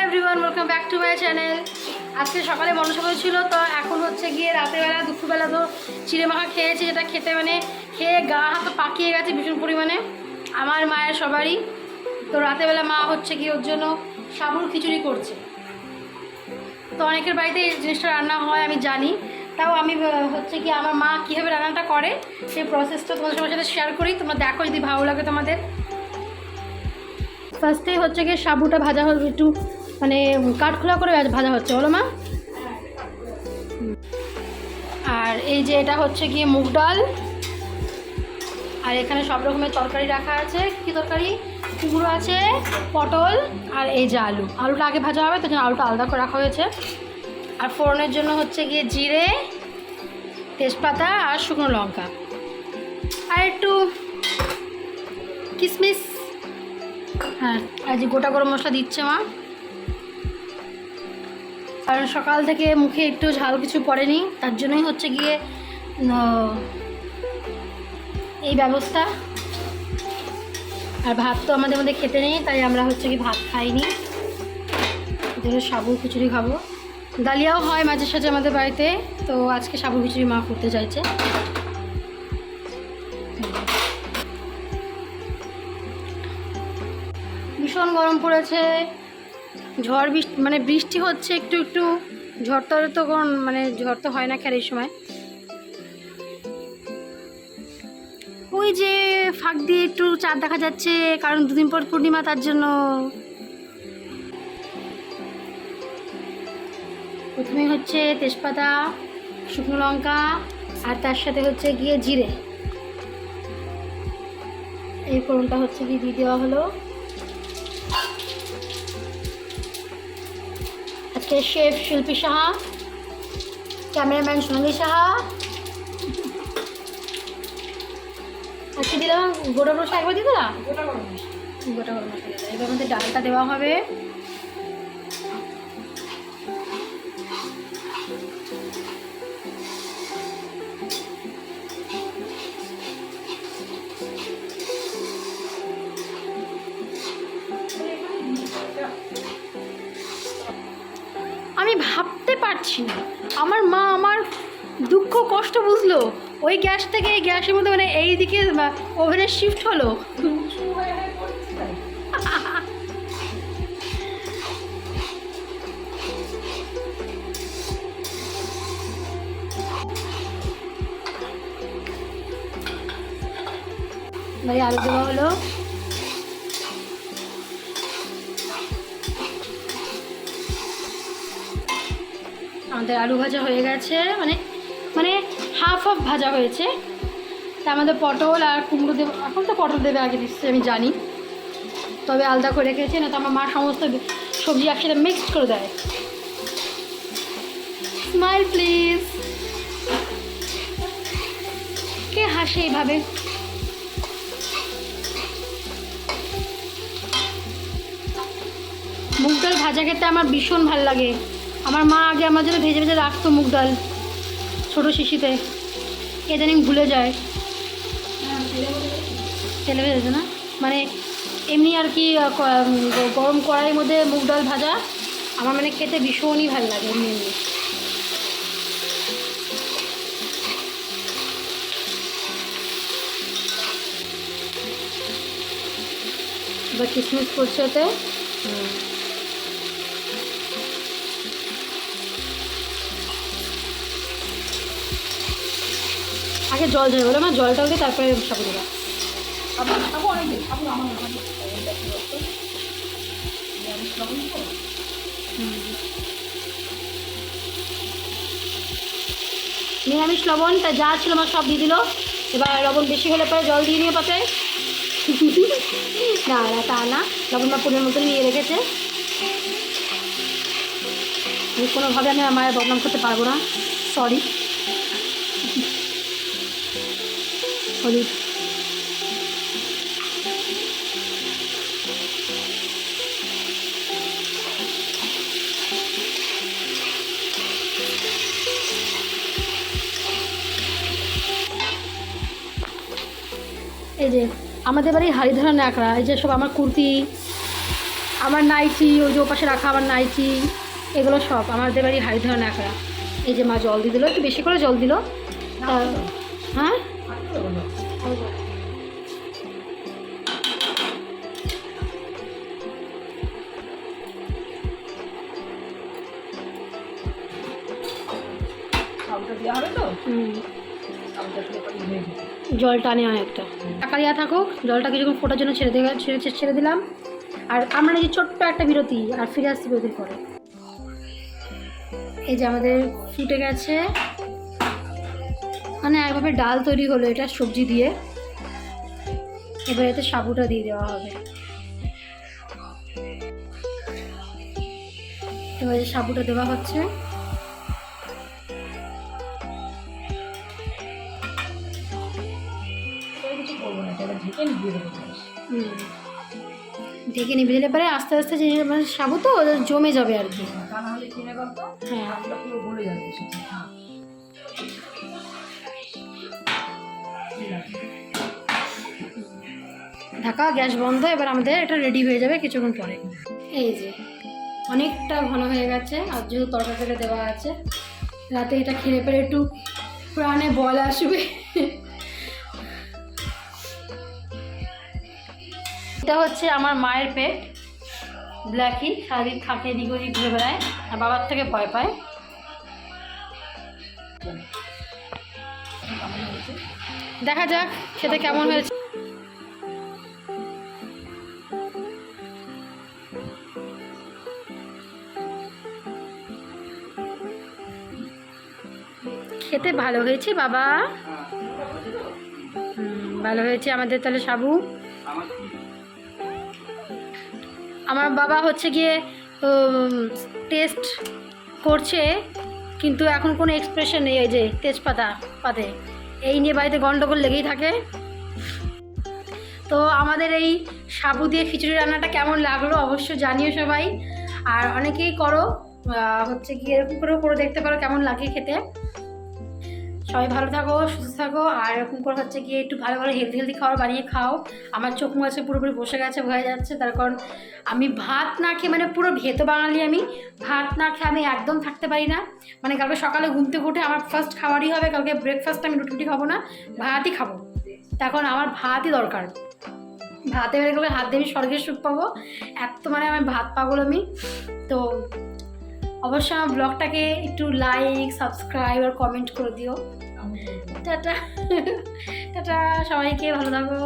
Everyone, welcome back to my channel. আজকে সকালে মনসা ছিল, তো এখন হচ্ছে গিয়ে রাতেরবেলা দুপুরবেলা তো চিড়ে মাখা খেয়েছি, যেটা খেতে খেয়ে গা হাত পাকিয়ে গেছে ভীষণ পরিমাণে, আমার মায়ের সবারই। তো রাতেরবেলা মা হচ্ছে কি ওর জন্য সাবুর খিচুড়ি করছে। তো অনেকের বাড়িতে এই জিনিসটা রান্না হয় আমি জানি, তাও আমি হচ্ছে কি আমার মা কীভাবে রান্নাটা করে সেই প্রসেসটা তোমাদের সবার সাথে শেয়ার করি, তোমরা দেখো যদি ভালো লাগে তোমাদের। ফার্স্টে হচ্ছে গিয়ে সাবুটা ভাজা হবে, একটু কাঠখোলা করে ভাজা হচ্ছে, বলো মা। আর এই যে এটা হচ্ছে গিয়ে মুগ ডাল, আর এখানে সব রকমের তরকারি রাখা আছে। কী তরকারি? কুমড়ো আছে, পটল, আর এই যে আলুটা আগে ভাজা হবে, তখন আলুটা আলাদা করে রাখা হয়েছে। আর ফোড়নের জন্য হচ্ছে গিয়ে জিরে, তেজপাতা আর শুকনো লঙ্কা, আর একটু কিশমিশ। হ্যাঁ, আর যে গোটা গরম মশলা দিচ্ছে মা, কারণ সকাল থেকে মুখে একটু ঝাল কিছু পড়েনি, তার জন্যই হচ্ছে গিয়ে এই ব্যবস্থা। আর ভাত তো আমাদের মধ্যে খেতে নেই, তাই আমরা হচ্ছে কি ভাত খাইনি, যেটা সাবু খিচুড়ি খাবো। ডালিয়াও হয় মাঝে সাঝে আমাদের বাড়িতে, তো আজকে সাবু খিচুড়ি মা করতে চাইছে। ভীষণ গরম পড়েছে, ঝড় বৃষ্টি বৃষ্টি হচ্ছে একটু একটু, ঝড় তো ঝড় তো হয় না খেয়ার এই সময়। ওই যে ফাঁক দিয়ে একটু চাঁদ দেখা যাচ্ছে, কারণ দুদিন পর পূর্ণিমা, তার জন্য। প্রথমে হচ্ছে তেজপাতা, শুকনো লঙ্কা, আর তার সাথে হচ্ছে গিয়ে জিরে, এই ফোড়নটা হচ্ছে গিয়ে দিয়ে দেওয়া হলো। আজকে শেফ শিল্পী সাহা, ক্যামেরাম্যান সোনালী সাহা। আজকে দিলাম গোটা মশলা, একবার দিয়ে দিলাম গোটা গরম মশলা। এবার আমাদের ডালটা দেওয়া হবে। আমি ভাবতে পারছি না, আমার মা আমার দুঃখ কষ্ট বুঝলো, ওই গ্যাস থেকে এই গ্যাসের মধ্যে এই দিকে ওভেনে শিফট হলো। আলু দেওয়া হলো। আমাদের আলু ভাজা হয়ে গেছে, হাফ ভাজা হয়েছে। তা আমাদের পটল আর কুমড়ো দেবে, এখন তো পটল দেবে, আগে দিচ্ছে আমি জানি, তবে আলাদা করে রেখেছে, না তো আমার মা সমস্ত সবজি একসাথে মিক্সড করে দেয়। Smile please. কে হাসে এইভাবে? মুগ ডাল ভাজা খেতে আমার ভীষণ ভালো লাগে। আমার মা আগে আমার জন্য ভেজে ভেজে রাখতো মুগ ডাল ছোটো শিশিতে, ইদানিং ভুলে যায়। তেলে ভেজেছে না, এমনি আর কি, গরম কড়াইয়ের মধ্যে মুগ ডাল ভাজা আমার খেতে ভীষণই ভালো লাগে এমনি এমনি। এবার কিশমিশ করছে ওতে। আগে জল ঝরে বলে আমার জলটা দিয়ে তারপরে সাবু দেবা। নিরামিষ লবণ তা যা ছিল আমার সব দিয়ে দিল। এবার লবণ বেশি হলে পরে জল দিয়ে নিয়ে পাতে। না না, তা না, লবণ বা পরিমাণ মতন নিয়ে রেখেছে। কোনোভাবে আমি আমার বদনাম করতে পারবো না, সরি। হলুদ, এই যে আমাদের বাড়ির হাড়ি ধরা ন্যাকড়া, এই যে সব আমার কুর্তি, আমার নাইটি, ওই যে ওপাশে রাখা আমার নাইটি, এগুলো সব আমাদের বাড়ি হাড়ি ধরে ন্যাকড়া। এই যে মা জল দিয়ে দিল, একটু বেশি করে জল দিল। হ্যাঁ জল টানে অনেকটা। টাকা দেওয়া থাকুক, জলটা কিছুক্ষণ ফোটার জন্য ছেড়ে দিলাম। আর আমরা এই যে ছোট্ট একটা বিরতি, আর ফিরে আসছি বিরতির পরে। এই যে আমাদের ফুটে গেছে, মানে একভাবে ডাল তৈরি হলো এটা সবজি দিয়ে। এবার এতে সাবুটা দিয়ে দেওয়া হবে। এবার যে সাবুটা দেওয়া হচ্ছে, ঢেকে নিবি দিলে পরে আস্তে আস্তে যে মানে সাবু তো জমে যাবে আর কি। হ্যাঁ ঢাকা, গ্যাস বন্ধ। এবার আমাদের এটা রেডি হয়ে যাবে কিছুক্ষণ পরে। এই যে অনেকটা ঘন হয়ে গেছে, আর যেহেতু তরকারিটা দেওয়া আছে, রাতে এটা খেলে পরে একটু প্রাণে বল আসবে। এটা হচ্ছে আমার মায়ের পেট, ব্ল্যাকি, সারাদিন থাকে এদিক ওদিক ঘুরে বেড়ায়, আর বাবার থেকে ভয় পায়। দেখা যাক খেতে কেমন হয়েছে। খেতে ভালো হয়েছে বাবা, ভালো হয়েছে আমাদের তাহলে সাবু। আমার বাবা হচ্ছে গিয়ে টেস্ট করছে, কিন্তু এখন কোনো এক্সপ্রেশন নেই। এই যে তেজপাতা পাতে, এই নিয়ে বাড়িতে গন্ডগোল লেগেই থাকে। তো আমাদের এই সাবু দিয়ে খিচুড়ি রান্নাটা কেমন লাগলো অবশ্যই জানিও সবাই। আর অনেকেই করো, হচ্ছে গিয়ে এরকম করেও করে দেখতে পারো কেমন লাগে খেতে। সবাই ভালো থাকো, সুস্থ থাকো, আর এরকম করে হচ্ছে গিয়ে একটু ভালো ভালো হেলদি খাবার বানিয়ে খাও। আমার চোখ মুখ আছে পুরোপুরি বসে গেছে, হয়ে যাচ্ছে, তার কারণ আমি ভাত না খেয়ে, মানে পুরো ভেতো বাঙালি আমি, ভাত না খেয়ে আমি একদম থাকতে পারি না। মানে কালকে সকালে ঘুম থেকে উঠে আমার ফার্স্ট খাবারই হবে, কালকে ব্রেকফাস্ট আমি রুটি খাবো না, ভাতই খাবো। তখন আমার ভাতই দরকার। ভাতে বেড়ে গেলে হাত দিয়ে আমি স্বর্গের সুখ পাবো, এত মানে আমি ভাত পাগল আমি। তো অবশ্যই আমার ব্লগটাকে একটু লাইক, সাবস্ক্রাইব আর কমেন্ট করে দিও। টাটা টাটা, সবাইকে ভালো থাকো।